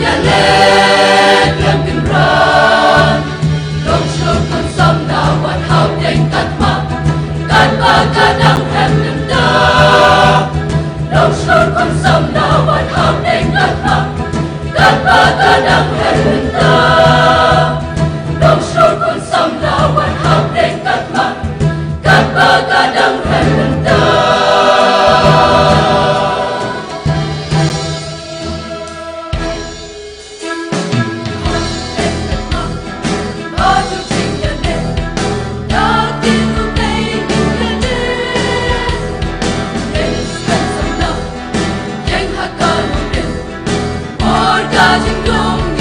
nhà lên làm kinh răng đông sương con sông nào quạt Hapdeng Thma can ba ca đăng hẹp đừng ta đông sương con sông nào quạt Hapdeng Thma can ba ca đăng hẹp đừng ta đông sương con sông nào quạt Hapdeng Thma can ba ca đăng hẹp đừng ta Hãy subscribe cho kênh Ghiền Mì Gõ để không bỏ lỡ những video hấp dẫn